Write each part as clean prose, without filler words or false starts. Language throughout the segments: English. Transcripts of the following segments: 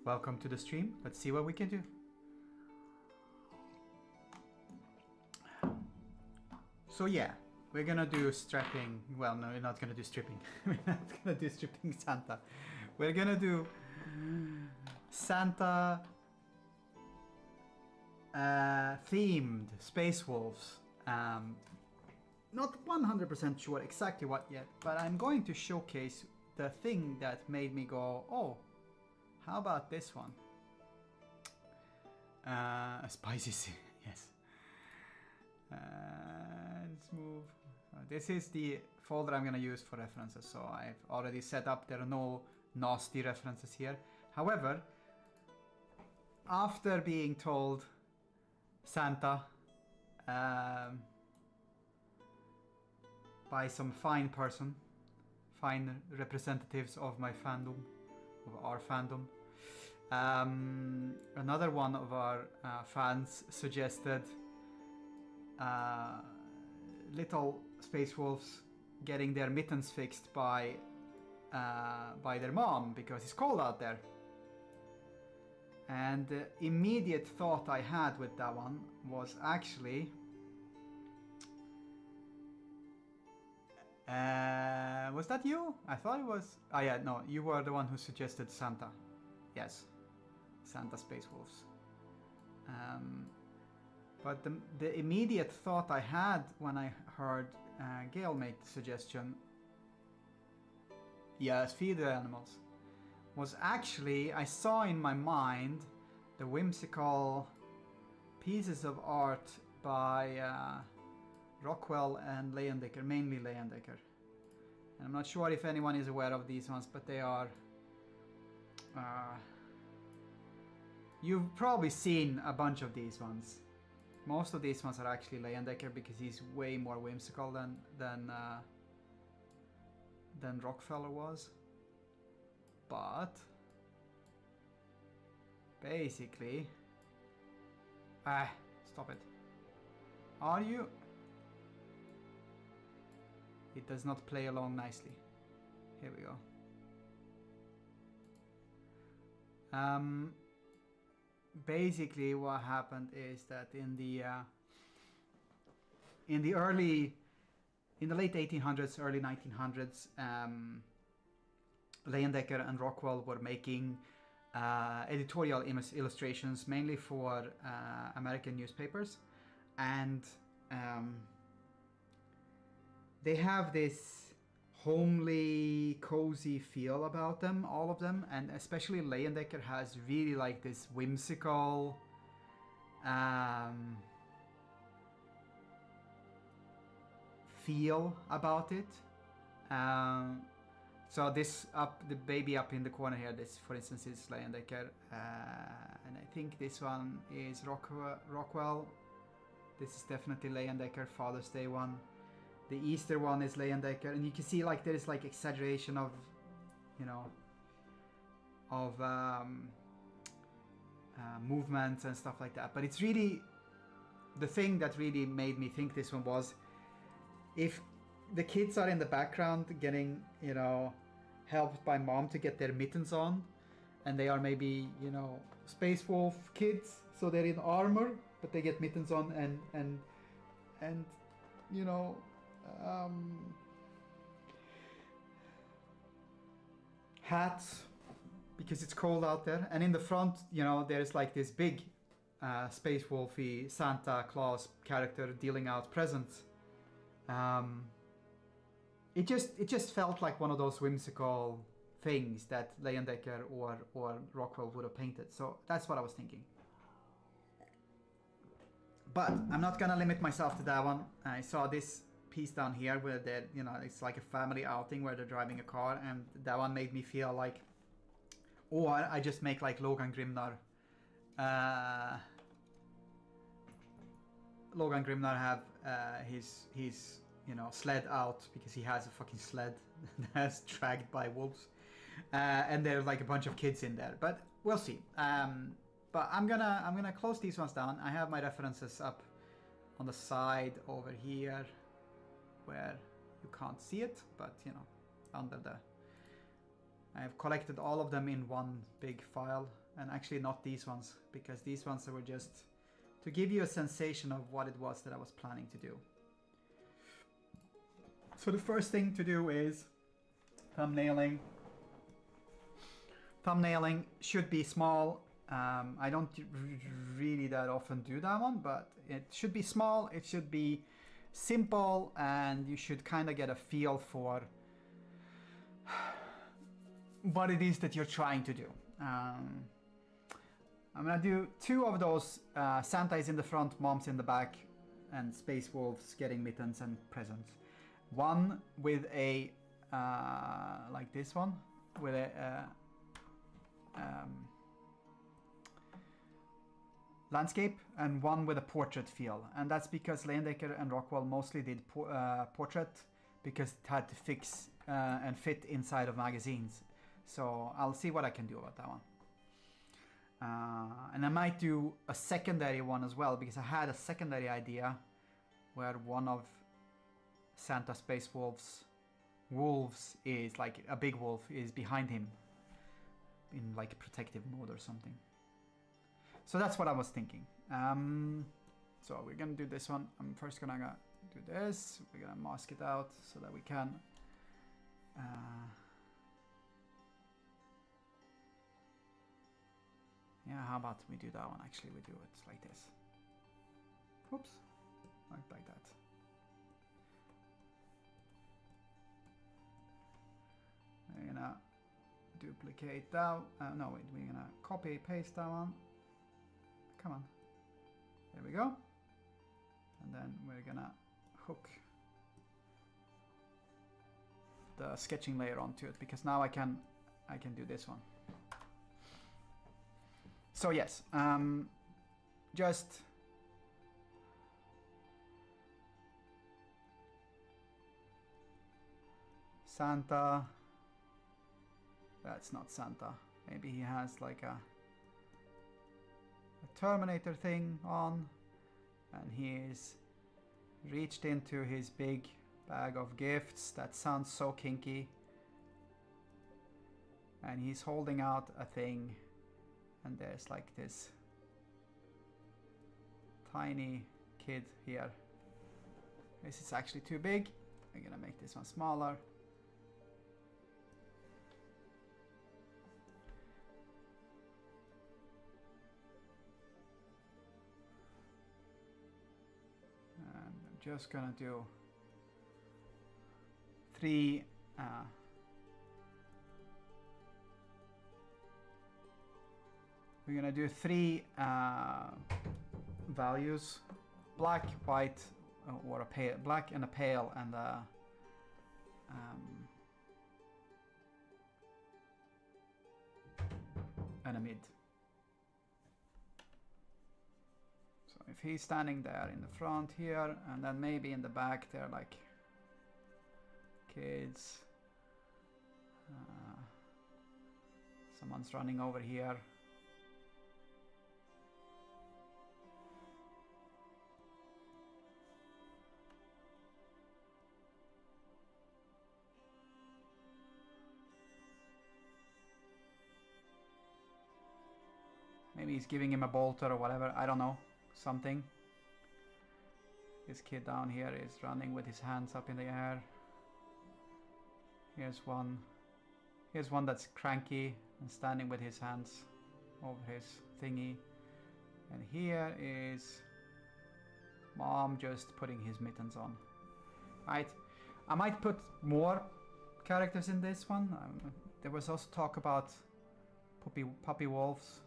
Welcome to the stream. Let's see what we can do. So yeah, we're gonna do strapping. Well, no, we're not gonna do stripping. We're not gonna do stripping Santa. We're gonna do Santa themed Space Wolves. Not 100% sure exactly what yet, but I'm going to showcase the thing that made me go, oh, how about this one? A spicy, yes. Let's move. This is the folder I'm gonna use for references, so I've already set up. There are no nasty references here. However, after being told Santa by some fine representatives of my fandom, of our fandom, another one of our fans suggested little space wolves getting their mittens fixed by their mom because it's cold out there. And the immediate thought I had with that one was actually was that you? I thought it was. Oh yeah, no, you were the one who suggested Santa. Yes, Santa Space Wolves. But the immediate thought I had when I heard Gail make the suggestion, yes, feed the animals, was actually, I saw in my mind the whimsical pieces of art by Rockwell and Leyendecker, mainly Leyendecker. And I'm not sure if anyone is aware of these ones, but they are... you've probably seen a bunch of these ones. Most of these ones are actually Leyendecker because he's way more whimsical than Rockefeller was. But basically, stop it. Are you? It does not play along nicely. Here we go. Basically what happened is that in the late 1800s, early 1900s, Leyendecker and Rockwell were making editorial illustrations mainly for American newspapers, and they have this homely, cozy feel about them, all of them, and especially Leyendecker has really like this whimsical feel about it. So this the baby up in the corner here, this for instance is Leyendecker, and I think this one is Rockwell. This is definitely Leyendecker, Father's Day one. The Easter one is Leyendecker, and you can see like there is like exaggeration of, you know, of movements and stuff like that. But it's really the thing that really made me think this one was, if the kids are in the background getting, you know, helped by mom to get their mittens on, and they are maybe, you know, Space Wolf kids, so they're in armor but they get mittens on and you know, hats because it's cold out there, and in the front, you know, there's like this big Space Wolfy Santa Claus character dealing out presents. It just felt like one of those whimsical things that Leyendecker or Rockwell would have painted. So that's what I was thinking. But I'm not gonna limit myself to that one. I saw this piece down here where they, you know, it's like a family outing where they're driving a car, and that one made me feel like, or I just make like Logan Grimnar. Logan Grimnar have his you know, sled out because he has a fucking sled that's dragged by wolves, and there's like a bunch of kids in there. But we'll see. But I'm gonna close these ones down. I have my references up on the side over here, where you can't see it, but you know, under the. I have collected all of them in one big file and actually not these ones, because these ones were just to give you a sensation of what it was that I was planning to do. So the first thing to do is thumbnailing. Thumbnailing should be small. I don't really that often do that one, but it should be small, it should be simple, and you should kind of get a feel for what it is that you're trying to do. I'm gonna do 2 of those. Santa is in the front, Mom's in the back, and Space Wolves getting mittens and presents. One with a like this one, with a landscape, and one with a portrait feel. And that's because Leyendecker and Rockwell mostly did portrait, because it had to fix and fit inside of magazines. So I'll see what I can do about that one. And I might do a secondary one as well, because I had a secondary idea where one of Santa Space wolves is like a big wolf is behind him in like protective mode or something. So that's what I was thinking. So we're gonna do this one. I'm first gonna do this. We're gonna mask it out so that we can yeah, how about we do that one? Actually, we do it like this. Oops, like that. We're gonna duplicate that. No, wait, we're gonna copy paste that one. Come on. There we go. And then we're gonna hook the sketching layer onto it, because now I can do this one. So yes, just Santa. That's not Santa. Maybe he has like a Terminator thing on, and he's reached into his big bag of gifts. That sounds so kinky. And he's holding out a thing, and there's like this tiny kid here. This is actually too big. I'm gonna make this one smaller. And I'm just gonna do 3 we're gonna do 3 values: black, white, or a pale, black and a pale, and a mid. So if he's standing there in the front here, and then maybe in the back they're like kids. Someone's running over here. Maybe he's giving him a bolter or whatever, I don't know, something. This kid down here is running with his hands up in the air. Here's one that's cranky and standing with his hands over his thingy. And here is Mom just putting his mittens on. Right, I might put more characters in this one. There was also talk about puppy wolves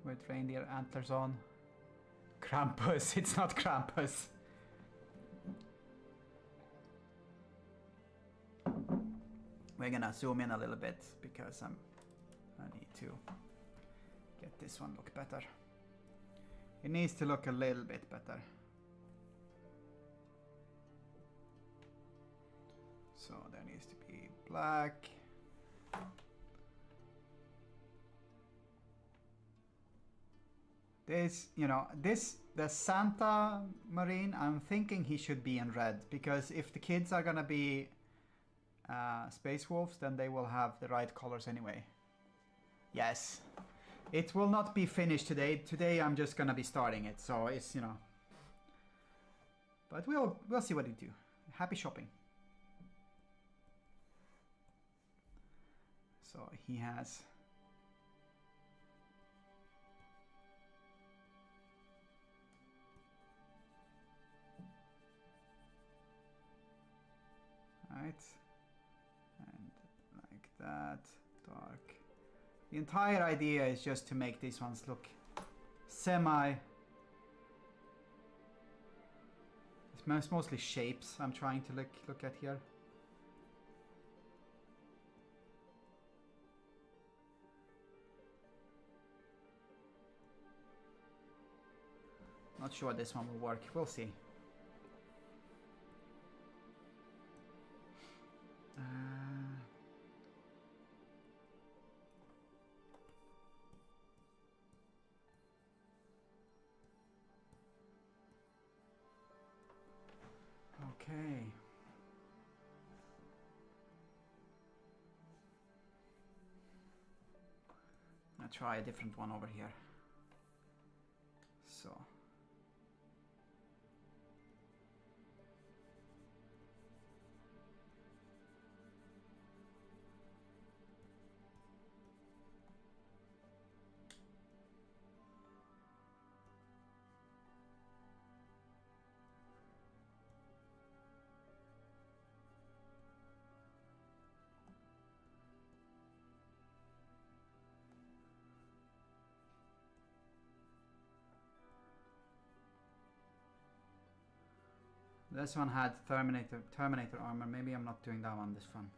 with reindeer antlers on. Krampus, it's not Krampus. We're gonna zoom in a little bit because I need to get this one look better. It needs to look a little bit better. So there needs to be black. This, you know, the Santa Marine, I'm thinking he should be in red, because if the kids are gonna be Space Wolves, then they will have the right colors anyway. Yes. It will not be finished today. Today I'm just gonna be starting it, so it's, you know. But we'll see what it do. Happy shopping. So he has... Right. And like that. Dark. The entire idea is just to make these ones look semi... It's mostly shapes I'm trying to look at here. Not sure this one will work. We'll see. Okay. I'll try a different one over here. So. This one had Terminator armor. Maybe I'm not doing that one this fun.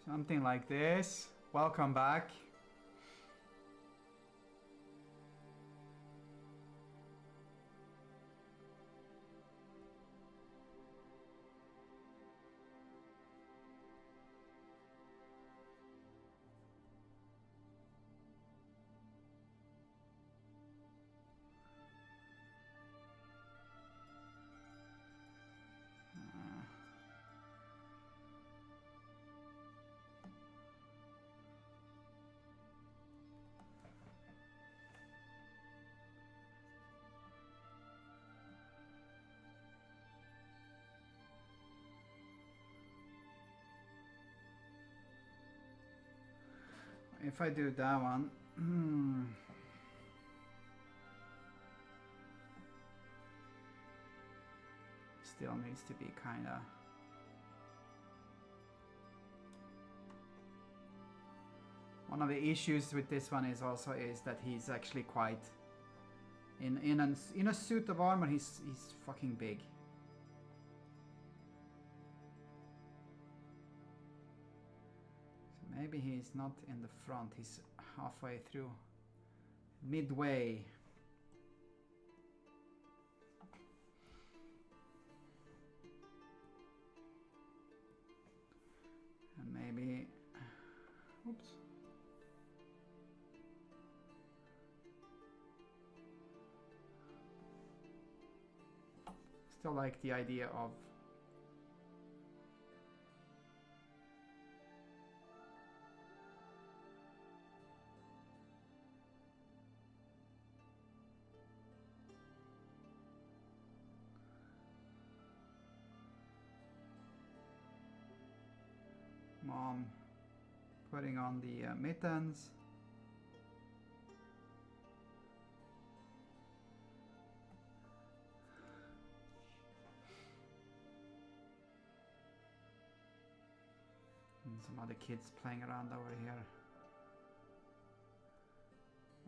Something like this. Welcome back. If I do that one, still needs to be kind of. One of the issues with this one is that he's actually quite in a suit of armor. He's fucking big. Maybe he's not in the front, he's halfway through, midway. And maybe, oops. Still like the idea of Mom putting on the mittens. And some other kids playing around over here.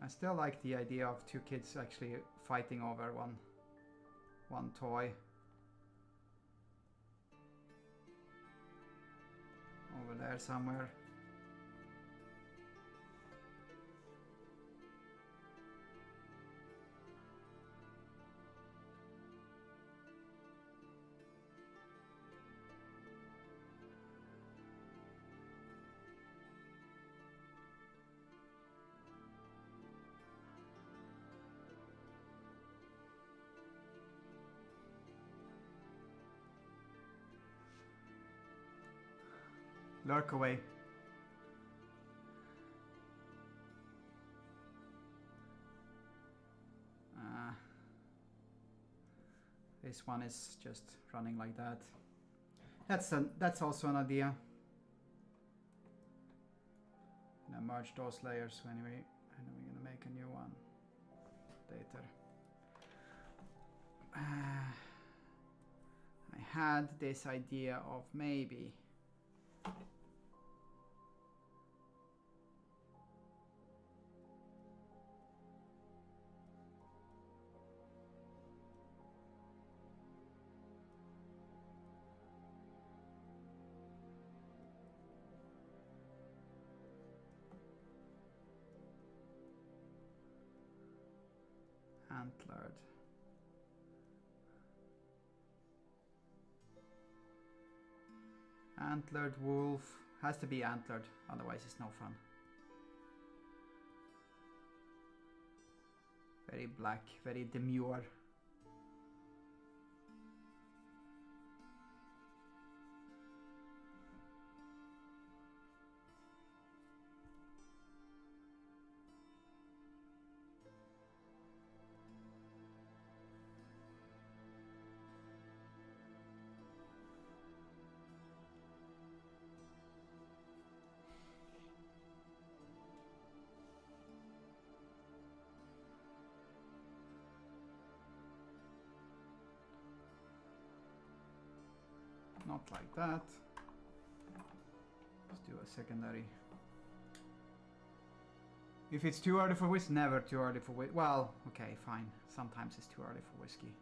I still like the idea of two kids actually fighting over one toy. Over there somewhere. Lurk away. This one is just running like that. That's also an idea. Gonna merge those layers anyway, and then we're gonna make a new one later. I had this idea of maybe antlered. Antlered wolf. Has to be antlered, otherwise it's no fun. Very black, very demure. Not like that. Let's do a secondary. If it's too early for whiskey, never too early for whiskey. Well, okay, fine. Sometimes it's too early for whiskey.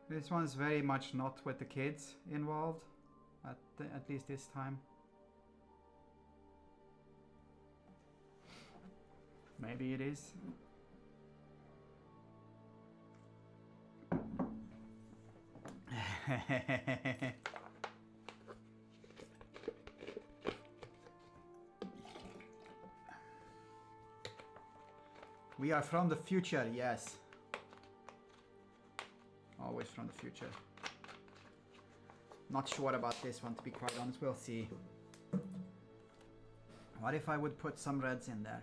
This one's very much not with the kids involved, at least this time. Maybe it is. We are from the future, yes. Always from the future. Not sure about this one, to be quite honest. We'll see. What if I would put some reds in there?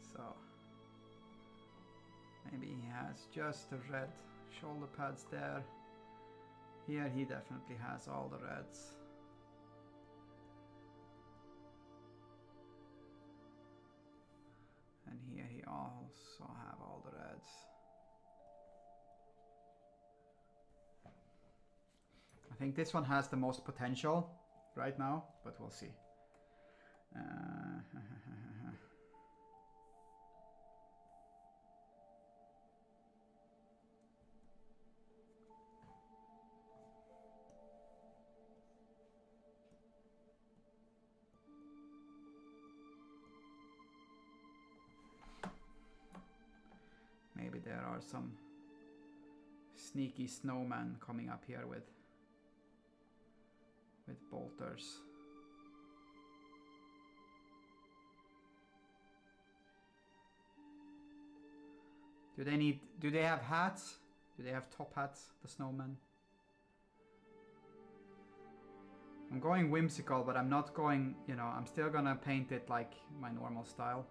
So maybe he has just the red shoulder pads there. Here he definitely has all the reds. And here he also have all the reds. I think this one has the most potential right now, but we'll see. Maybe there are some sneaky snowmen coming up here with bolters. Do they have hats? Do they have top hats, the snowmen? I'm going whimsical, but I'm not going, you know, I'm still gonna paint it like my normal style.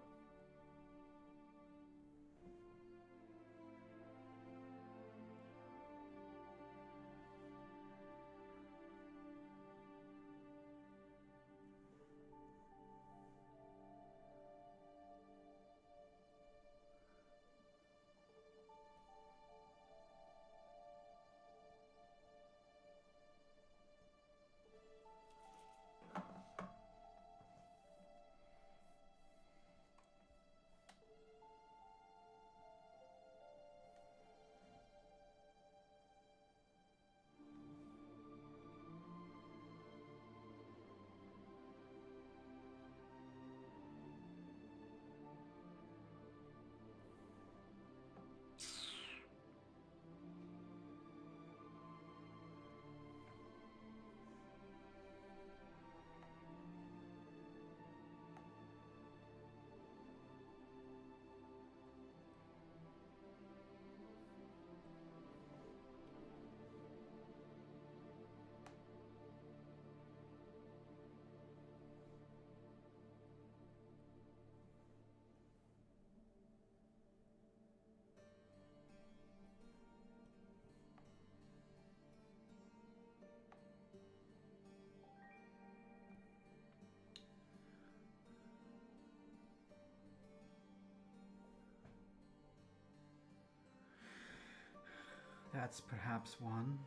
That's perhaps one.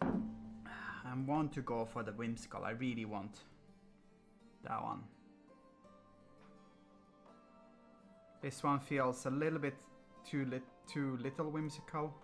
I want to go for the whimsical. I really want that one. This one feels a little bit too little whimsical.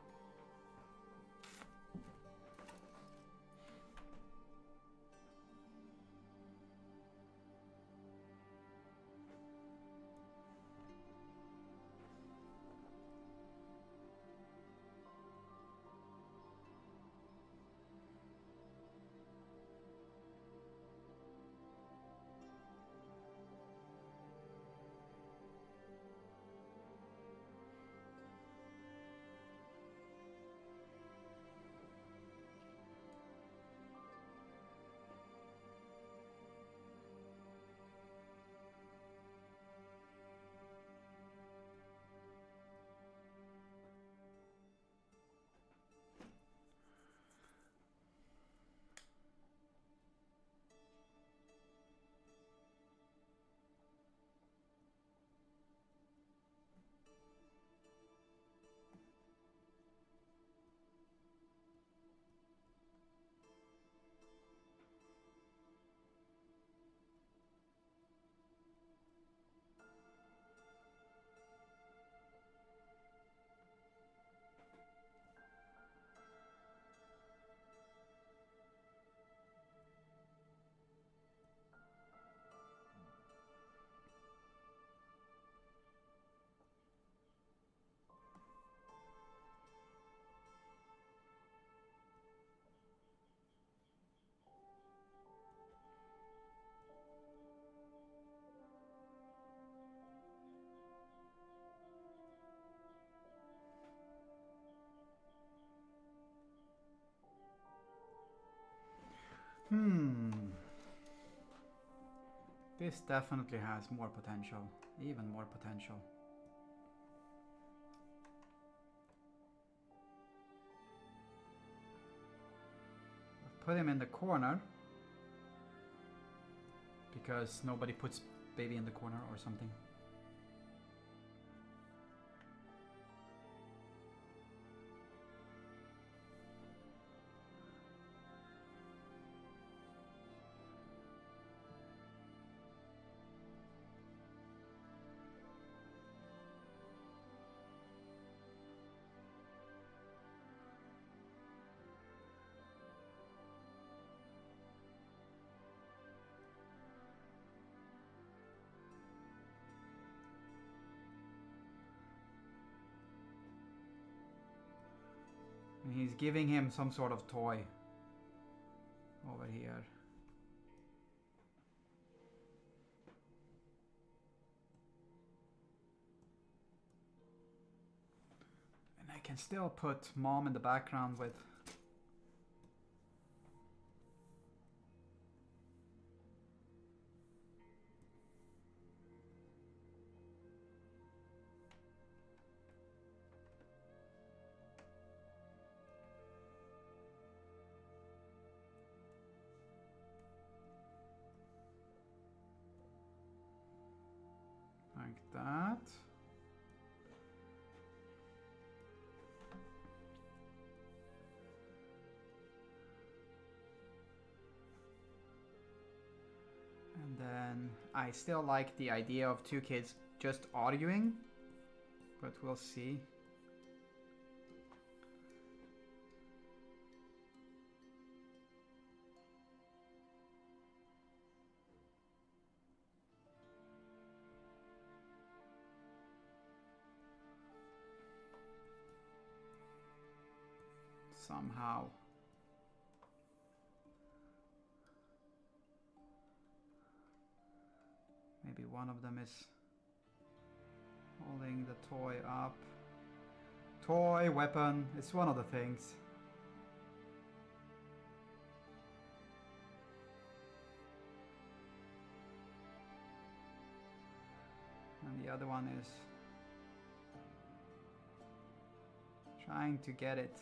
This definitely has more potential, even more potential. I've put him in the corner because nobody puts baby in the corner or something. And he's giving him some sort of toy. over here. And I can still put mom in the background with like that. And then I still like the idea of two kids just arguing, but we'll see. Somehow. Maybe one of them is holding the toy up. Toy, weapon, it's one of the things. And the other one is trying to get it.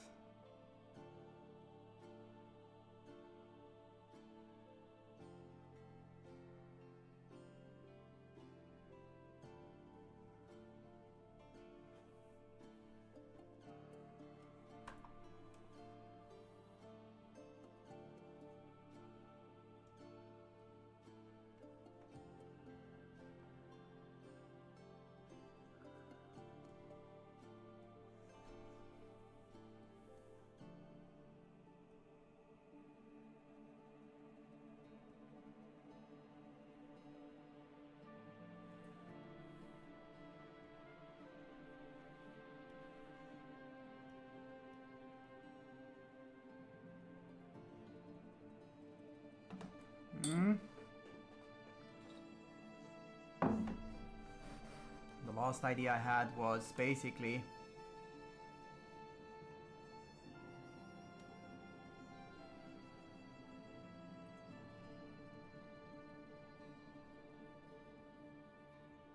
The last idea I had was basically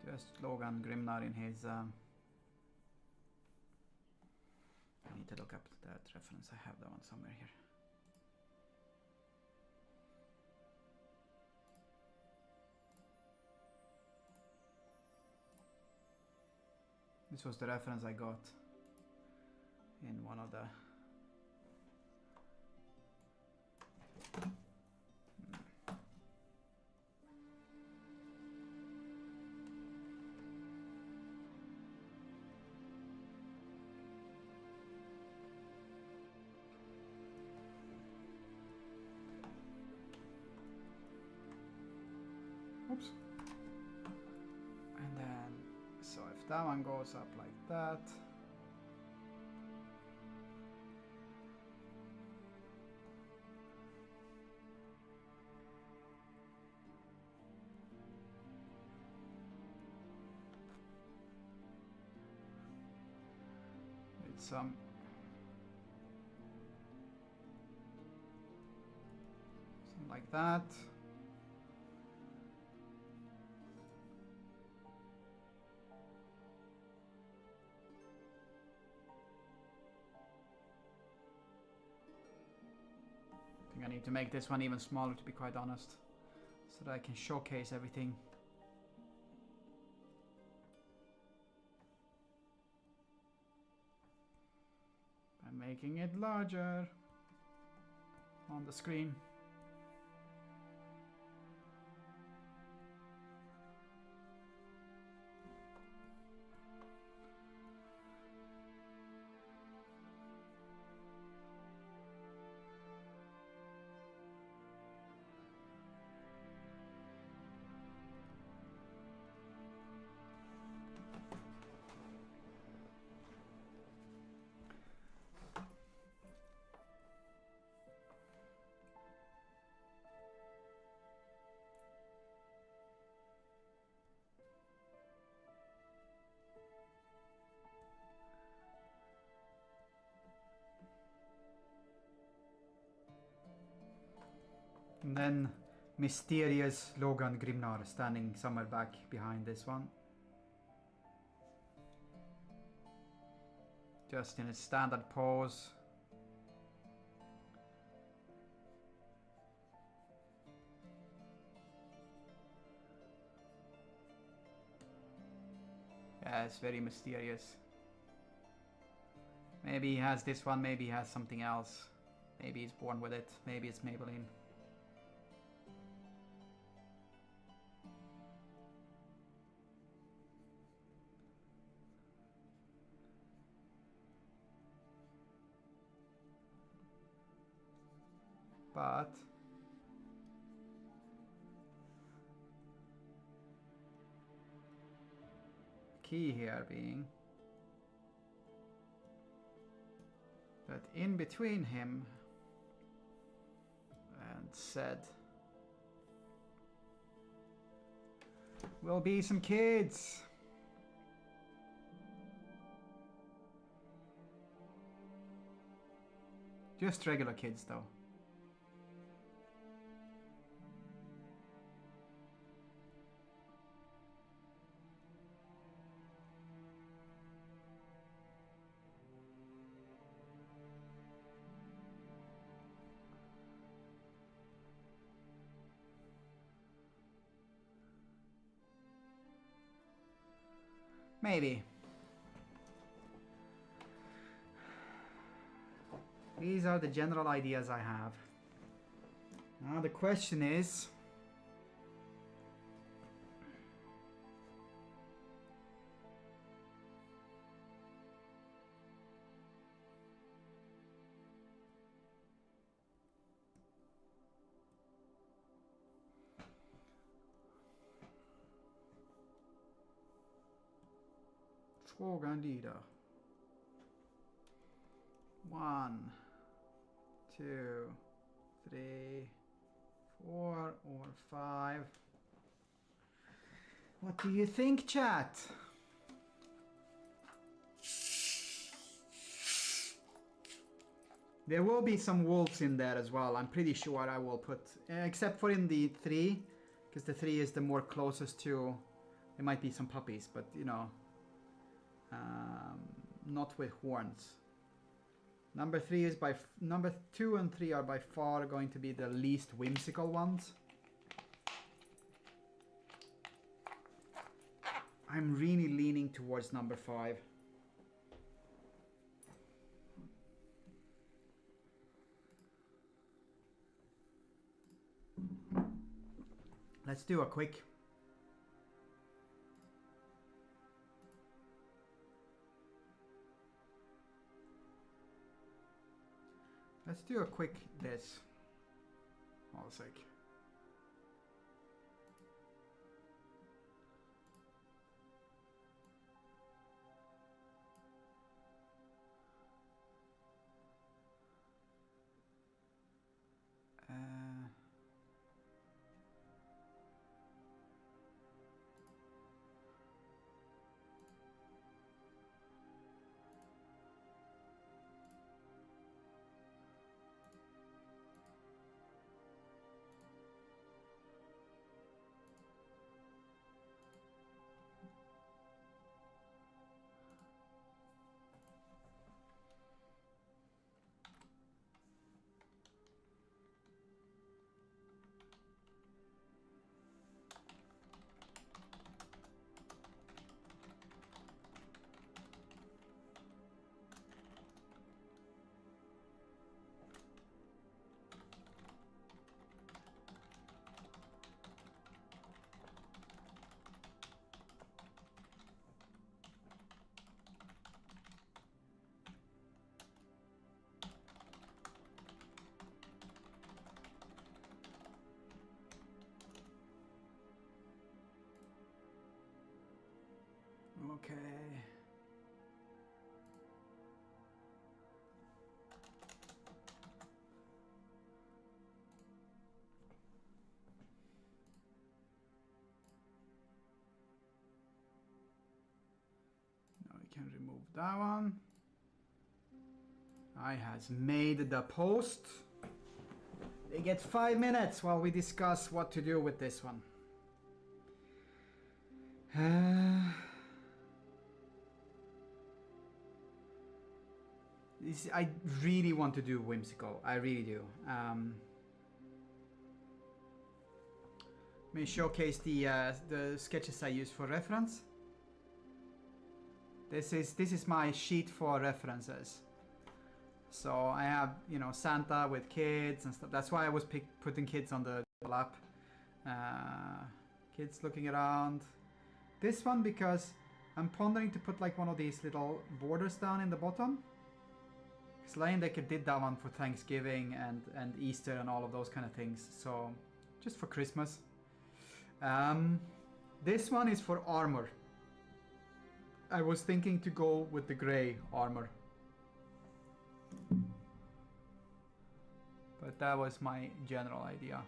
just Logan Grimnar in his I need to look up that reference. I have that one somewhere here. This was the reference I got in one of the oops. And then so if that one goes up like that, it's something like that. I need to make this one even smaller, to be quite honest, so that I can showcase everything. By making it larger on the screen. And then mysterious Logan Grimnar standing somewhere back behind this one. Just in his standard pose. Yeah, it's very mysterious. Maybe he has this one, maybe he has something else. Maybe he's born with it, maybe it's Maybelline. But key here being that in between him and said will be some kids. Just regular kids though. Maybe. These are the general ideas I have. Now the question is, frågan lyder 1, 2, 3, 4 or 5. What do you think, chat? There will be some wolves in there as well. I'm pretty sure I will put, except for in the 3, because the 3 is the more closest to, there might be some puppies, but you know, not with horns. Number 3 is number 2 and 3 are by far going to be the least whimsical ones. I'm really leaning towards number 5. Let's do a quick. Let's do a quick this. Hold a sec. Okay. Now we can remove that one. I has made the post. They get 5 minutes while we discuss what to do with this one. I really want to do whimsical. I really do. Let me showcase the sketches I use for reference. This is my sheet for references. So I have, you know, Santa with kids and stuff. That's why I was putting kids on the lap. Kids looking around. This one because I'm pondering to put like one of these little borders down in the bottom. Because Leyendecker did that one for Thanksgiving and Easter and all of those kind of things. So just for Christmas. This one is for armor. I was thinking to go with the gray armor. But that was my general idea.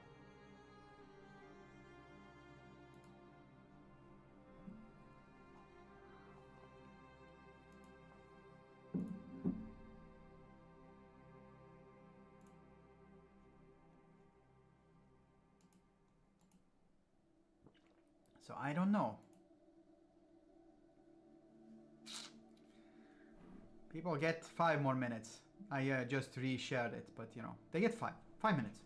So I don't know. People get 5 more minutes. I just reshared it, but you know, they get 5 minutes.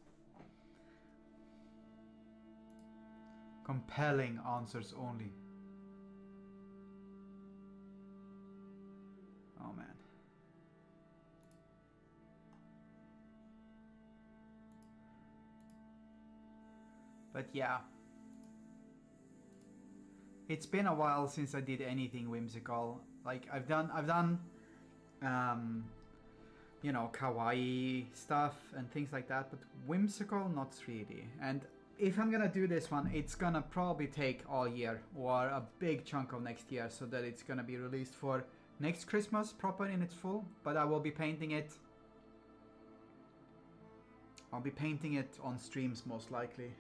Compelling answers only. Oh man. But yeah. It's been a while since I did anything whimsical. Like I've done you know, kawaii stuff and things like that, but whimsical, not really. And if I'm gonna do this one, it's gonna probably take all year or a big chunk of next year, so that it's gonna be released for next Christmas proper in its full. But I will be painting it. I'll be painting it on streams most likely.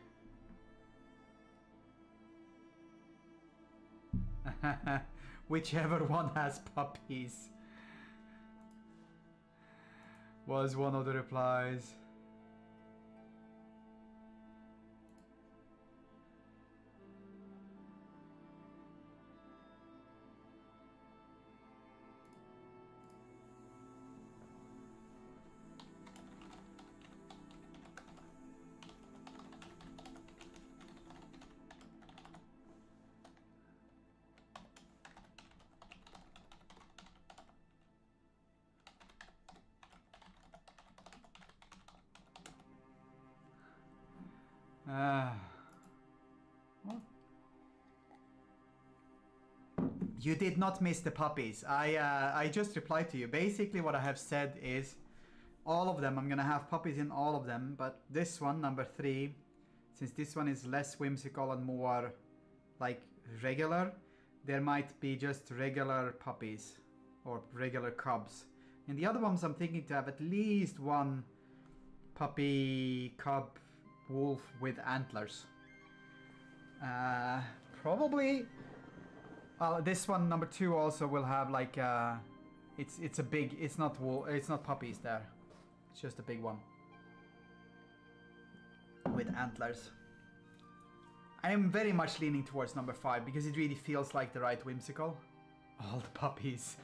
Whichever one has puppies was one of the replies. You did not miss the puppies. I just replied to you. Basically what I have said is all of them, I'm gonna have puppies in all of them, but this one, number 3, since this one is less whimsical and more like regular, there might be just regular puppies or regular cubs. In the other ones I'm thinking to have at least one puppy cub wolf with antlers. Probably. Well, this one, number 2, also will have like it's a big. It's not puppies there. It's just a big one with antlers. I am very much leaning towards number 5 because it really feels like the right whimsical. All the puppies.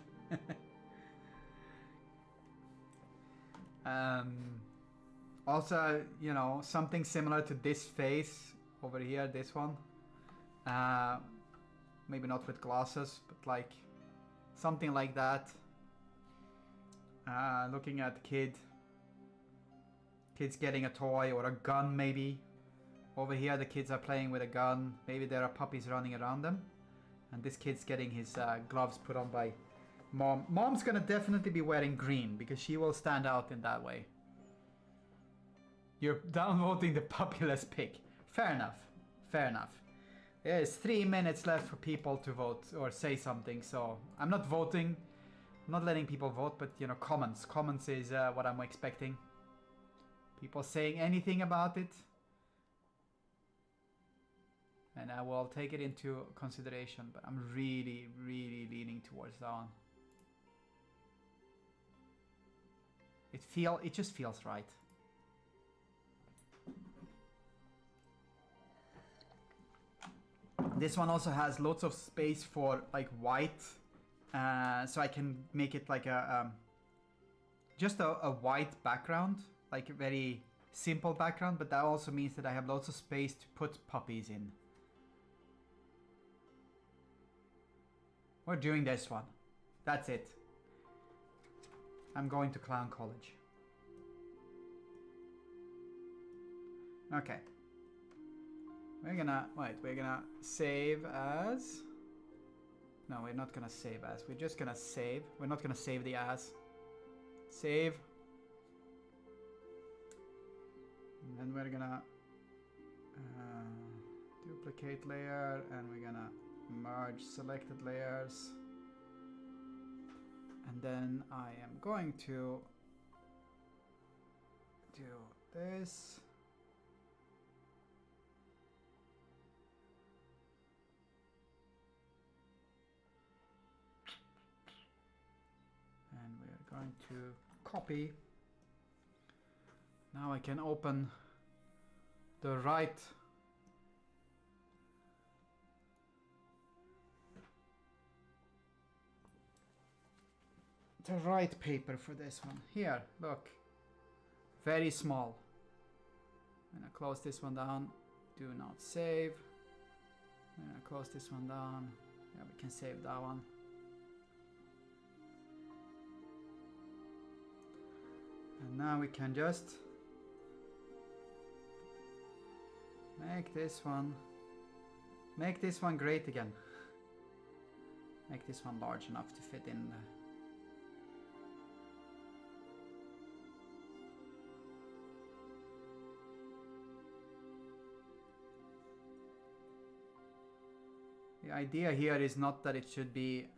Also, you know, something similar to this face over here, this one. Maybe not with glasses, but like something like that. Looking at kids getting a toy or a gun maybe. Over here the kids are playing with a gun. Maybe there are puppies running around them. And this kid's getting his gloves put on by mom. Mom's gonna definitely be wearing green because she will stand out in that way. You're downvoting the puppyless pick. Fair enough. Fair enough. There's 3 minutes left for people to vote or say something, so I'm not voting. I'm not letting people vote, but you know, comments. Comments is what I'm expecting. People saying anything about it. And I will take it into consideration, but I'm really, really leaning towards that one. It just feels right. This one also has lots of space for like white, so I can make it like a just a white background, like a very simple background, but that also means that I have lots of space to put puppies in. We're doing this one. That's it. I'm going to clown college. Okay. We're gonna save as. No, we're not gonna save as. We're just gonna save. We're not gonna save the as. Save. And then we're gonna duplicate layer, and we're gonna merge selected layers. And then I am going to do this. And we're going to copy. Now I can open the right paper for this one. Here, look. Very small. I'm gonna close this one down. Do not save. I'm gonna close this one down. Yeah, we can save that one. And now we can just make this one great again. Make this one large enough to fit in the. The idea here is not that it should be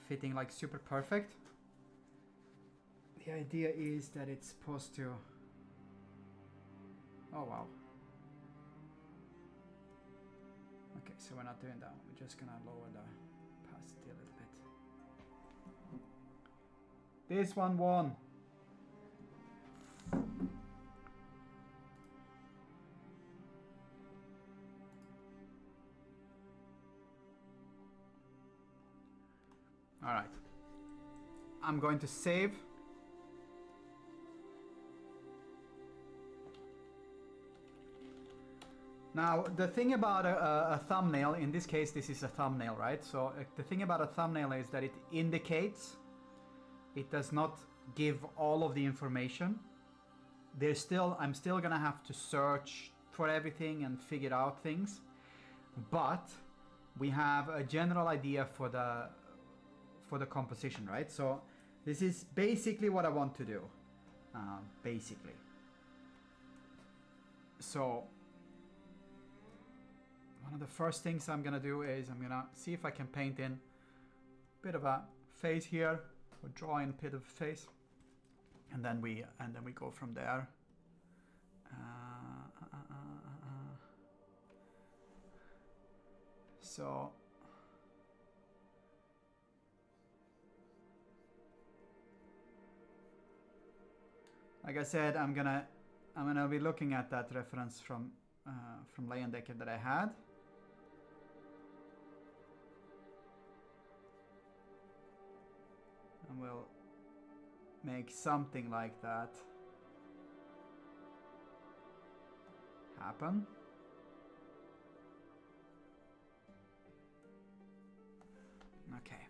fitting like super perfect. The idea is that it's supposed to. Oh wow. Okay, so we're not doing that one. We're just gonna lower the opacity a little bit. This one won. All right. I'm going to save. Now, the thing about a thumbnail, in this case, this is a thumbnail, right? So the thing about a thumbnail is that it indicates, it does not give all of the information. I'm still gonna have to search for everything and figure out things, but we have a general idea for the composition, right? So this is basically what I want to do, basically. So one of the first things I'm gonna do is I'm gonna see if I can paint in a bit of a face here, or draw in a bit of a face, and then we go from there. So like I said, I'm gonna be looking at that reference from Leyendecker that I had. And we'll make something like that happen. Okay.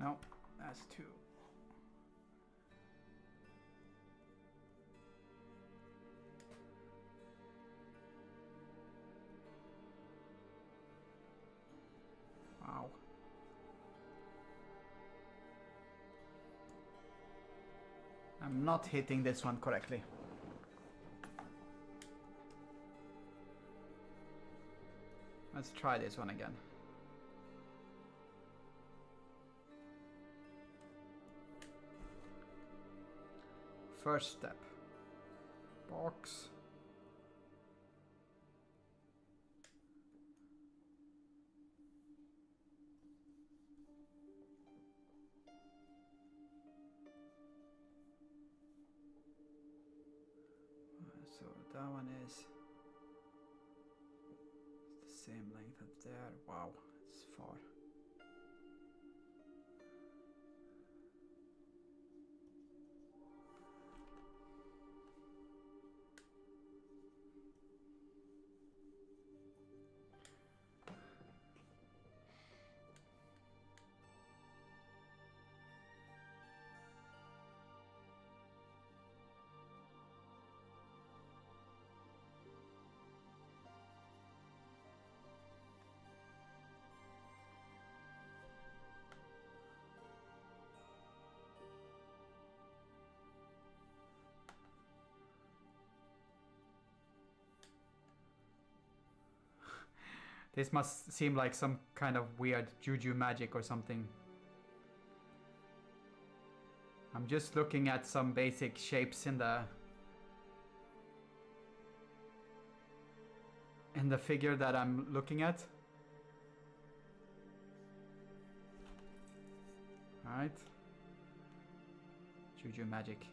No, that's two. Wow. I'm not hitting this one correctly. Let's try this one again. First step. Box. So that one is the same length up there. Wow, it's far. This must seem like some kind of weird juju magic or something. I'm just looking at some basic shapes in the figure that I'm looking at. All right. Juju magic.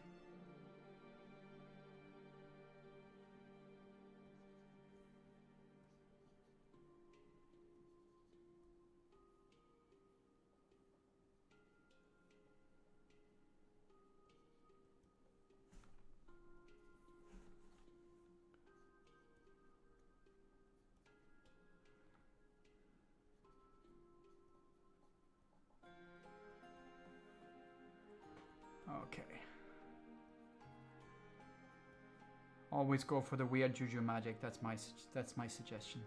Okay. Always go for the weird juju magic. That's my suggestion.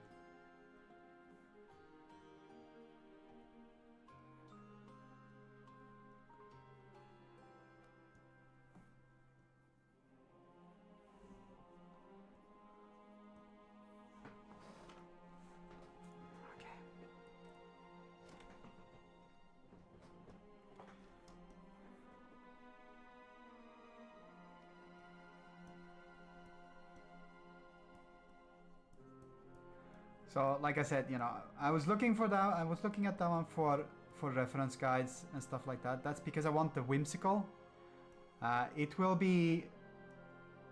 So, like I said, you know, I was looking for that. I was looking at that one for reference guides and stuff like that. That's because I want the whimsical. It will be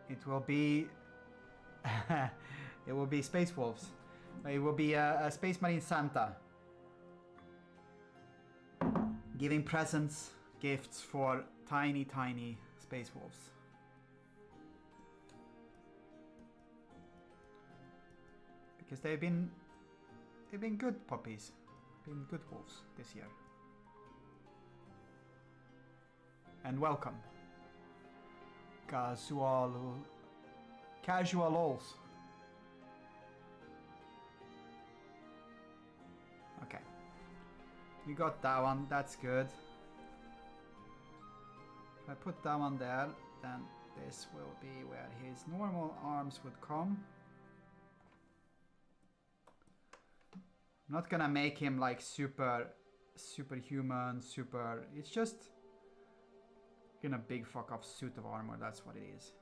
it will be Space Wolves. It will be a Space Marine Santa giving presents, gifts for tiny Space Wolves. Because they've been good puppies, been good wolves this year. And welcome, casuals. Okay, you got that one. That's good. If I put that one there, then this will be where his normal arms would come. I'm not gonna make him like superhuman, it's just gonna big fuck off suit of armor, that's what it is.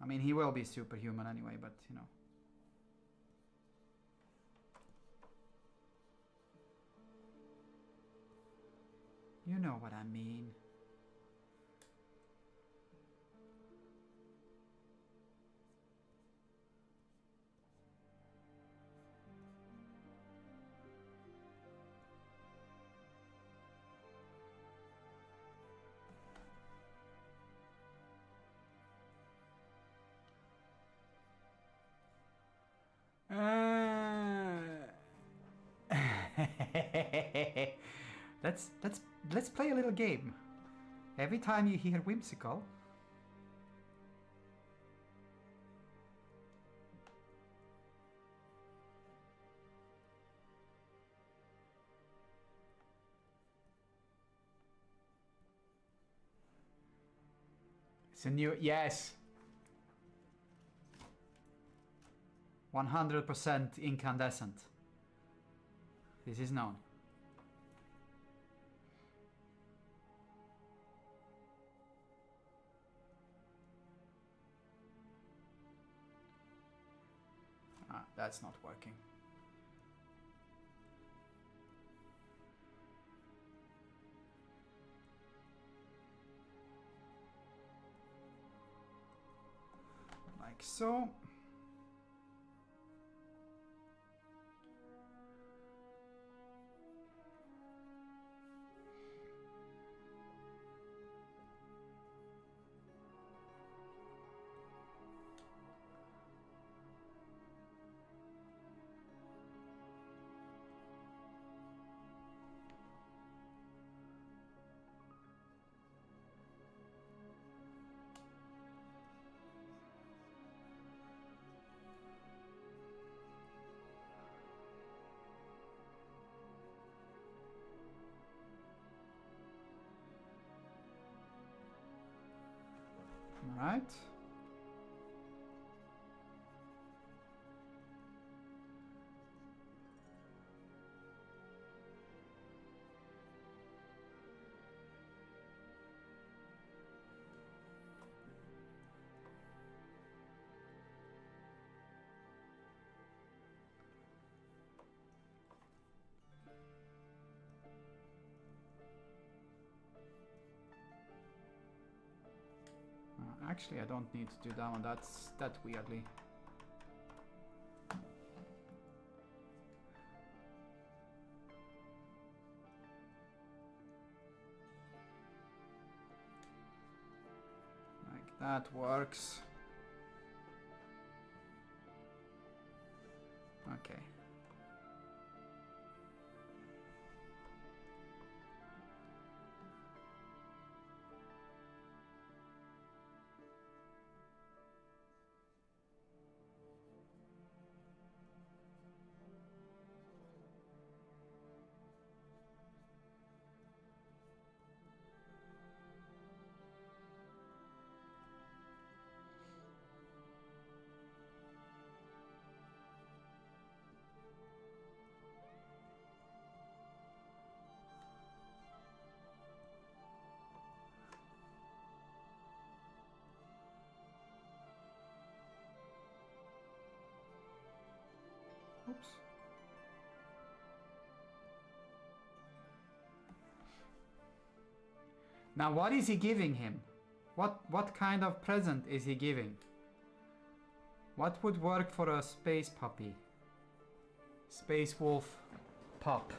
I mean, he will be superhuman anyway, but you know. You know what I mean. Let's play a little game. Every time you hear whimsical, It's a new, yes. 100% incandescent. This is known. Ah, that's not working. Like so. Right. Actually, I don't need to do that one. That's that weirdly. Like that works. Okay. Oops. Now what is he giving him? What kind of present is he giving? What would work for a space puppy? Space wolf pup.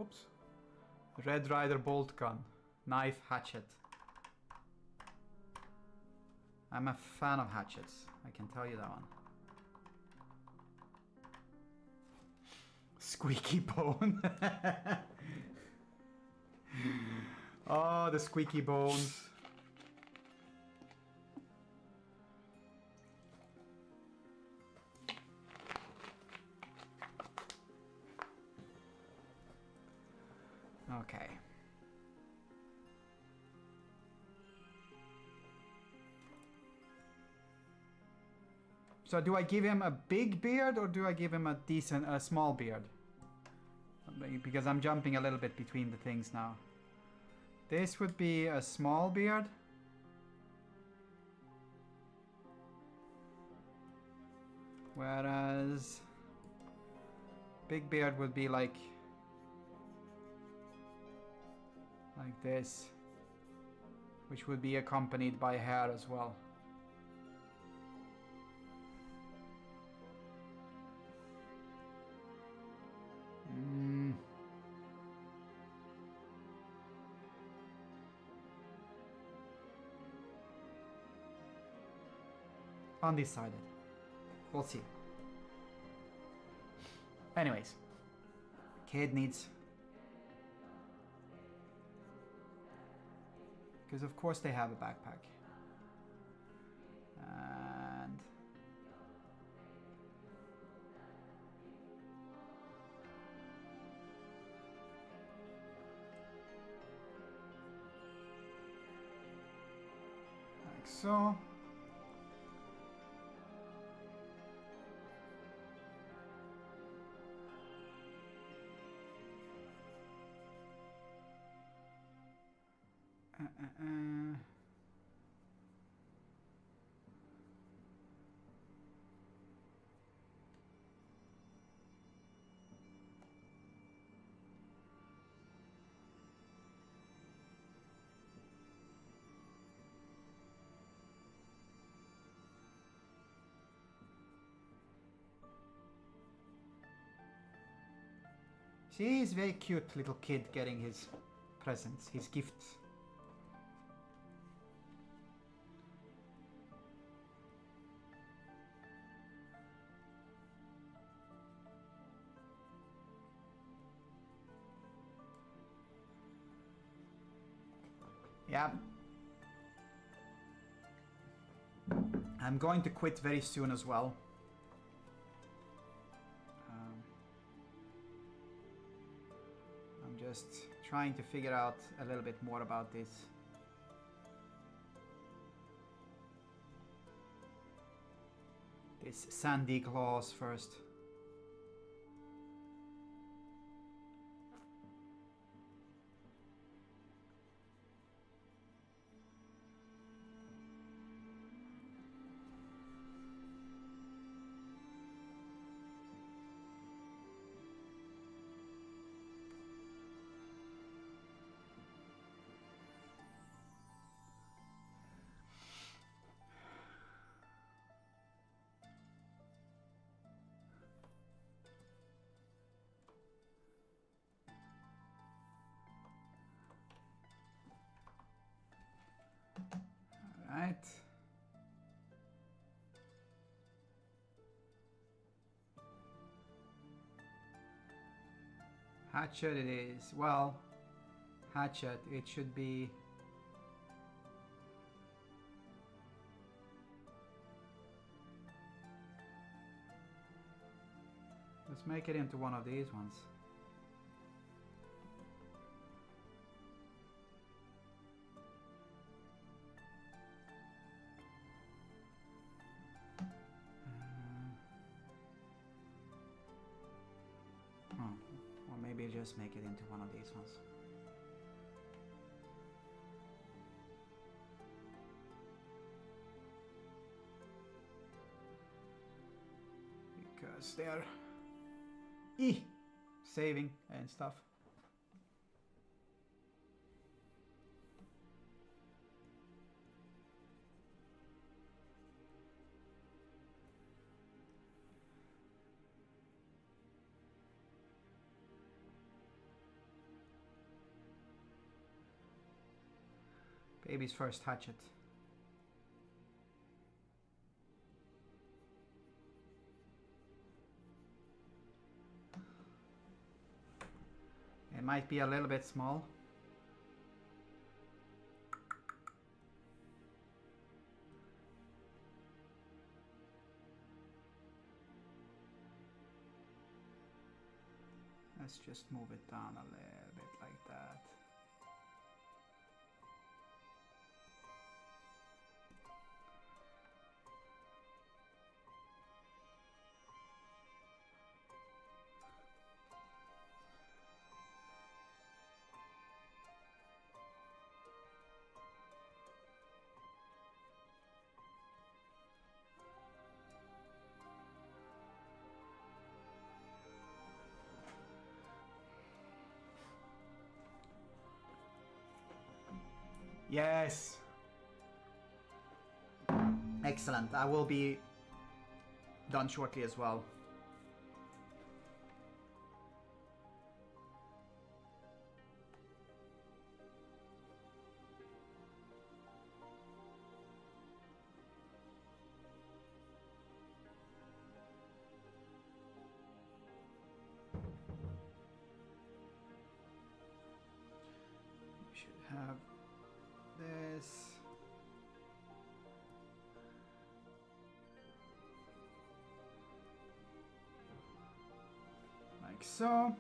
Oops. Red Rider bolt gun. Knife hatchet. I'm a fan of hatchets. I can tell you that one. Squeaky bone. Oh, the squeaky bones. Okay. So do I give him a big beard or do I give him a small beard? Because I'm jumping a little bit between the things now. This would be a small beard. Whereas big beard would be like this, which would be accompanied by hair as well. Undecided. We'll see. Anyways, kid needs... Because of course they have a backpack. And... like so. See, he's a very cute little kid getting his presents, his gifts. Yeah. I'm going to quit very soon as well. I'm just trying to figure out a little bit more about this. This sandy claws first. Right. Hatchet it is. Well, hatchet, it should be... Let's make it into one of these ones. Just make it into one of these ones. Because they're saving and stuff. Baby's first hatchet. It might be a little bit small. Let's just move it down a little bit like that. Yes. Excellent. I will be done shortly as well. this. Like so.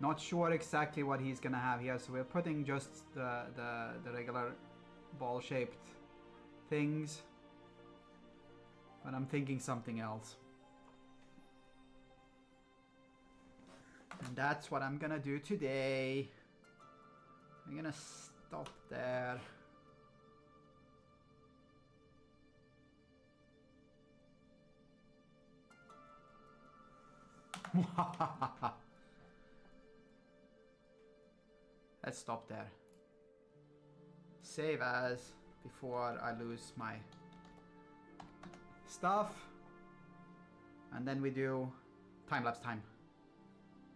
Not sure exactly what he's gonna have here, so we're putting just the regular ball-shaped things. But I'm thinking something else. And that's what I'm gonna do today. I'm gonna stop there. Let's stop there. Save as before I lose my stuff. And then we do time-lapse time.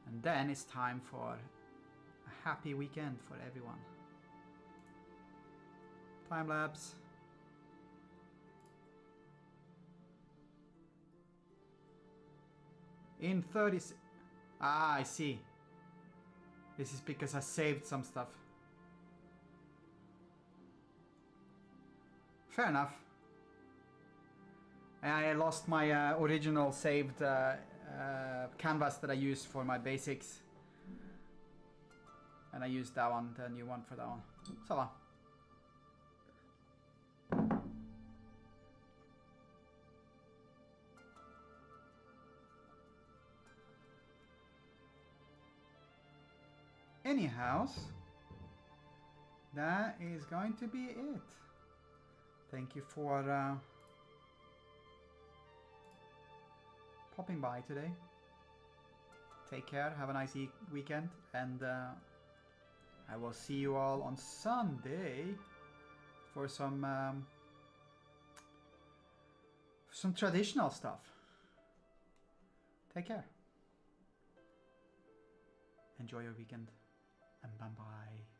And then it's time for a happy weekend for everyone. Time-lapse. In 30... Ah, I see. This is because I saved some stuff. Fair enough. I lost my original saved canvas that I used for my basics. And I used that one, the new one for that one. So va. Anyhow, that is going to be it. Thank you for popping by today. Take care, have a nice weekend, and I will see you all on Sunday for some traditional stuff. Take care. Enjoy your weekend, and bye-bye.